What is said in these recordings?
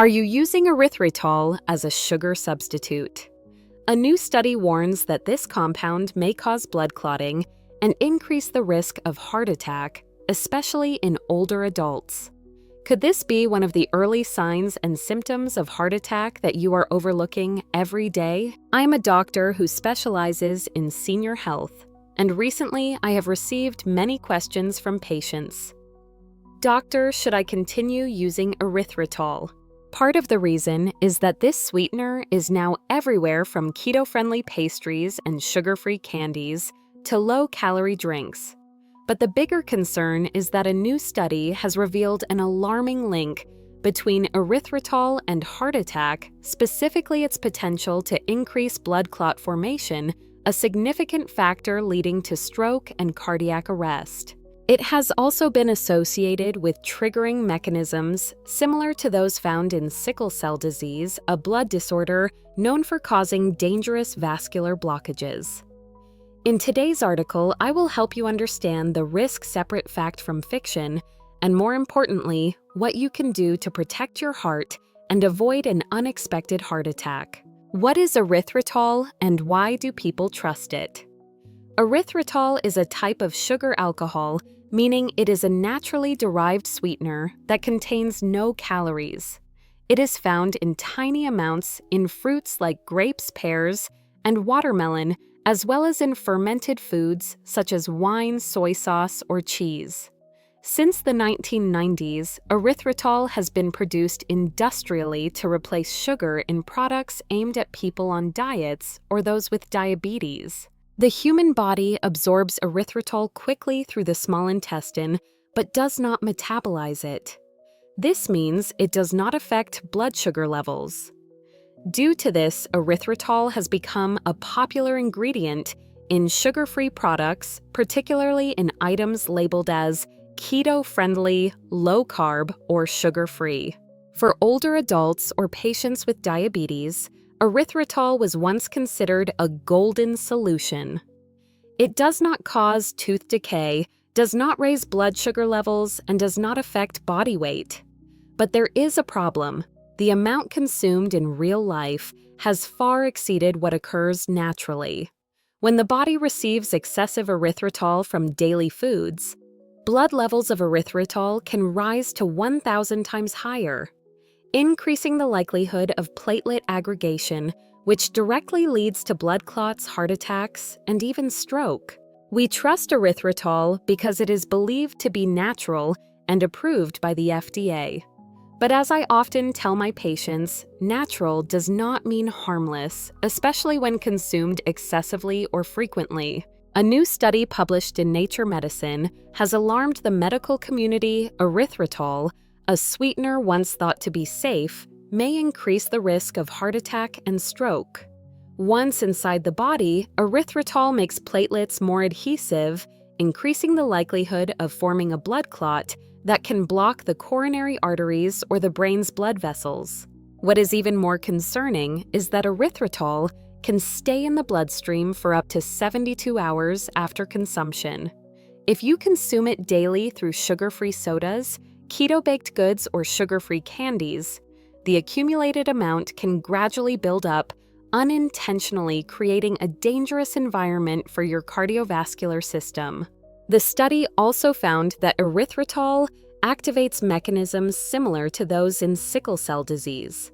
Are you using erythritol as a sugar substitute? A new study warns that this compound may cause blood clotting and increase the risk of heart attack, especially in older adults. Could this be one of the early signs and symptoms of heart attack that you are overlooking every day? I'm a doctor who specializes in senior health, and recently I have received many questions from patients. Doctor, should I continue using erythritol? Part of the reason is that this sweetener is now everywhere, from keto-friendly pastries and sugar-free candies to low-calorie drinks. But the bigger concern is that a new study has revealed an alarming link between erythritol and heart attack, specifically its potential to increase blood clot formation, a significant factor leading to stroke and cardiac arrest. It has also been associated with triggering mechanisms similar to those found in sickle cell disease, a blood disorder known for causing dangerous vascular blockages. In today's article, I will help you understand the risk-separate fact from fiction, and more importantly, what you can do to protect your heart and avoid an unexpected heart attack. What is erythritol and why do people trust it? Erythritol is a type of sugar alcohol, meaning it is a naturally derived sweetener that contains no calories. It is found in tiny amounts in fruits like grapes, pears, and watermelon, as well as in fermented foods such as wine, soy sauce, or cheese. Since the 1990s, erythritol has been produced industrially to replace sugar in products aimed at people on diets or those with diabetes. The human body absorbs erythritol quickly through the small intestine, but does not metabolize it. This means it does not affect blood sugar levels. Due to this, erythritol has become a popular ingredient in sugar-free products, particularly in items labeled as keto-friendly, low-carb, or sugar-free. For older adults or patients with diabetes, erythritol was once considered a golden solution. It does not cause tooth decay, does not raise blood sugar levels, and does not affect body weight. But there is a problem. The amount consumed in real life has far exceeded what occurs naturally. When the body receives excessive erythritol from daily foods, blood levels of erythritol can rise to 1,000 times higher, increasing the likelihood of platelet aggregation, which directly leads to blood clots, heart attacks, and even stroke. We trust erythritol because it is believed to be natural and approved by the FDA. But as I often tell my patients, natural does not mean harmless, especially when consumed excessively or frequently. A new study published in Nature Medicine has alarmed the medical community. Erythritol, a sweetener once thought to be safe, may increase the risk of heart attack and stroke. Once inside the body, erythritol makes platelets more adhesive, increasing the likelihood of forming a blood clot that can block the coronary arteries or the brain's blood vessels. What is even more concerning is that erythritol can stay in the bloodstream for up to 72 hours after consumption. If you consume it daily through sugar-free sodas, keto-baked goods, or sugar-free candies, the accumulated amount can gradually build up, unintentionally creating a dangerous environment for your cardiovascular system. The study also found that erythritol activates mechanisms similar to those in sickle cell disease,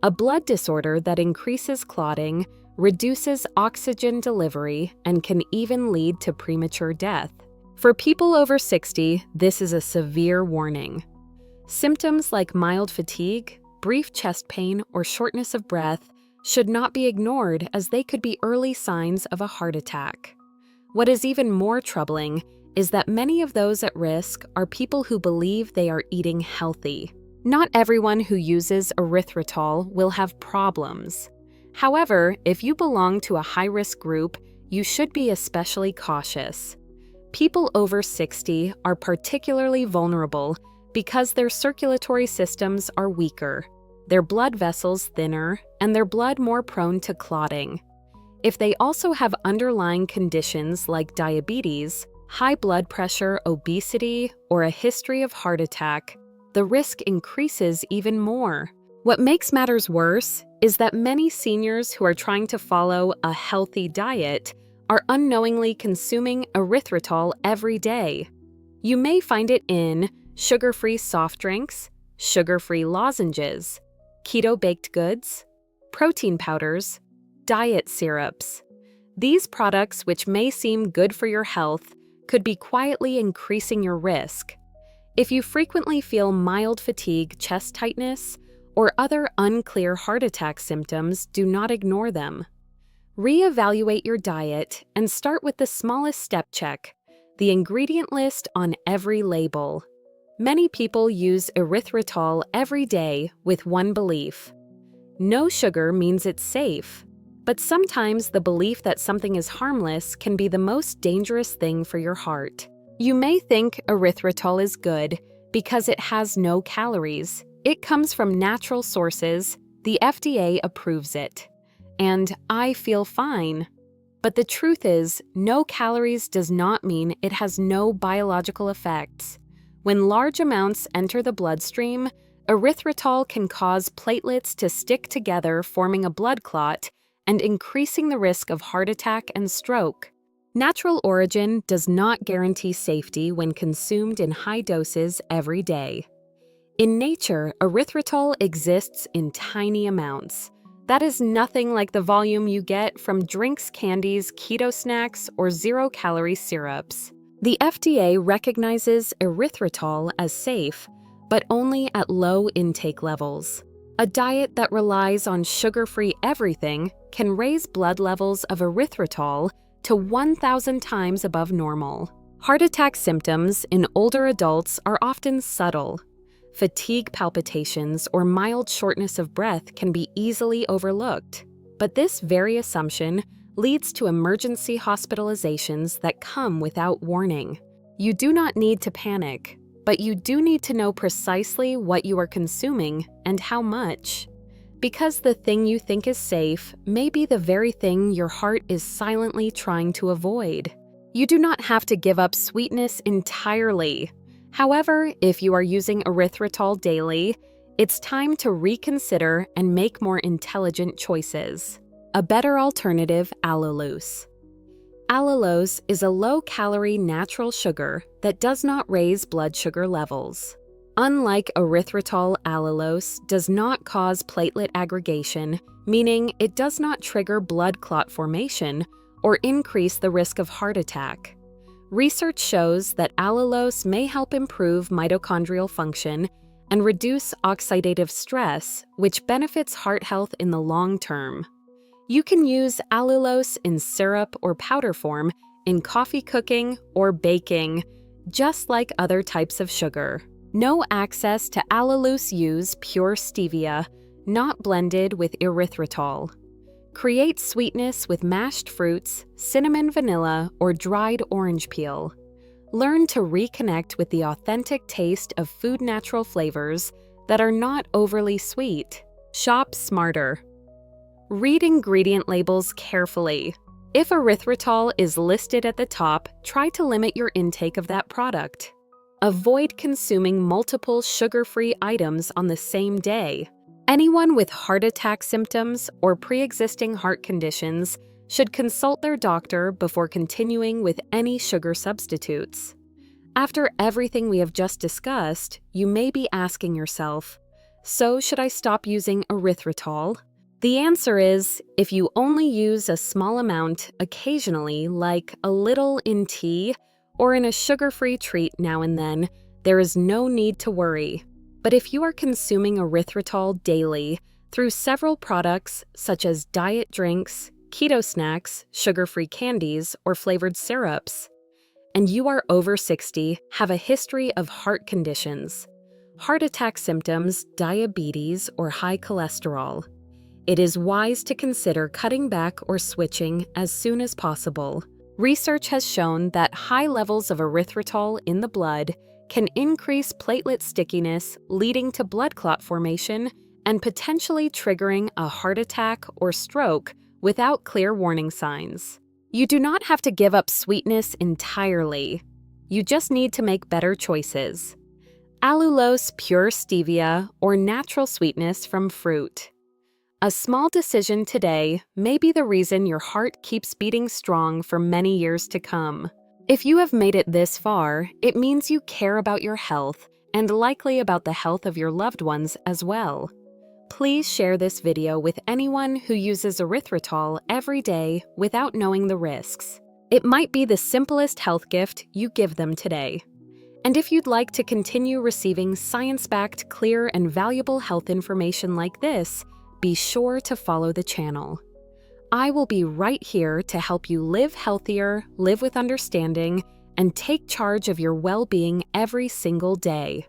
a blood disorder that increases clotting, reduces oxygen delivery, and can even lead to premature death. For people over 60, this is a severe warning. Symptoms like mild fatigue, brief chest pain, or shortness of breath should not be ignored, as they could be early signs of a heart attack. What is even more troubling is that many of those at risk are people who believe they are eating healthy. Not everyone who uses erythritol will have problems. However, if you belong to a high-risk group, you should be especially cautious. People over 60 are particularly vulnerable because their circulatory systems are weaker, their blood vessels thinner, and their blood more prone to clotting. If they also have underlying conditions like diabetes, high blood pressure, obesity, or a history of heart attack, the risk increases even more. What makes matters worse is that many seniors who are trying to follow a healthy diet are unknowingly consuming erythritol every day. You may find it in sugar-free soft drinks, sugar-free lozenges, keto baked goods, protein powders, diet syrups. These products, which may seem good for your health, could be quietly increasing your risk. If you frequently feel mild fatigue, chest tightness, or other unclear heart attack symptoms, do not ignore them. Reevaluate your diet and start with the smallest step check, the ingredient list on every label. Many people use erythritol every day with one belief: no sugar means it's safe. But sometimes the belief that something is harmless can be the most dangerous thing for your heart. You may think erythritol is good because it has no calories. It comes from natural sources, the FDA approves it, and I feel fine. But the truth is, no calories does not mean it has no biological effects. When large amounts enter the bloodstream, erythritol can cause platelets to stick together, forming a blood clot and increasing the risk of heart attack and stroke. Natural origin does not guarantee safety when consumed in high doses every day. In nature, erythritol exists in tiny amounts. That is nothing like the volume you get from drinks, candies, keto snacks, or zero-calorie syrups. The FDA recognizes erythritol as safe, but only at low intake levels. A diet that relies on sugar-free everything can raise blood levels of erythritol to 1,000 times above normal. Heart attack symptoms in older adults are often subtle. Fatigue, palpitations, or mild shortness of breath can be easily overlooked. But this very assumption leads to emergency hospitalizations that come without warning. You do not need to panic, but you do need to know precisely what you are consuming and how much. Because the thing you think is safe may be the very thing your heart is silently trying to avoid. You do not have to give up sweetness entirely. However, if you are using erythritol daily, it's time to reconsider and make more intelligent choices. A better alternative, allulose. Allulose is a low-calorie natural sugar that does not raise blood sugar levels. Unlike erythritol, allulose does not cause platelet aggregation, meaning it does not trigger blood clot formation or increase the risk of heart attack. Research shows that allulose may help improve mitochondrial function and reduce oxidative stress, which benefits heart health in the long term. You can use allulose in syrup or powder form in coffee cooking or baking, just like other types of sugar. No access to allulose. Use pure stevia, not blended with erythritol. Create sweetness with mashed fruits, cinnamon, vanilla, or dried orange peel. Learn to reconnect with the authentic taste of food natural flavors that are not overly sweet. Shop smarter. Read ingredient labels carefully. If erythritol is listed at the top, try to limit your intake of that product. Avoid consuming multiple sugar-free items on the same day. Anyone with heart attack symptoms or pre-existing heart conditions should consult their doctor before continuing with any sugar substitutes. After everything we have just discussed, you may be asking yourself, so should I stop using erythritol? The answer is, if you only use a small amount occasionally, like a little in tea or in a sugar-free treat now and then, there is no need to worry. But if you are consuming erythritol daily through several products such as diet drinks, keto snacks, sugar-free candies, or flavored syrups, and you are over 60, have a history of heart conditions, heart attack symptoms, diabetes, or high cholesterol, it is wise to consider cutting back or switching as soon as possible. Research has shown that high levels of erythritol in the blood can increase platelet stickiness, leading to blood clot formation and potentially triggering a heart attack or stroke without clear warning signs. You do not have to give up sweetness entirely. You just need to make better choices. allulose, pure stevia, or natural sweetness from fruit. A small decision today may be the reason your heart keeps beating strong for many years to come. If you have made it this far, it means you care about your health and likely about the health of your loved ones as well. Please share this video with anyone who uses erythritol every day without knowing the risks. It might be the simplest health gift you give them today. And if you'd like to continue receiving science-backed, clear, and valuable health information like this, be sure to follow the channel. I will be right here to help you live healthier, live with understanding, and take charge of your well-being every single day.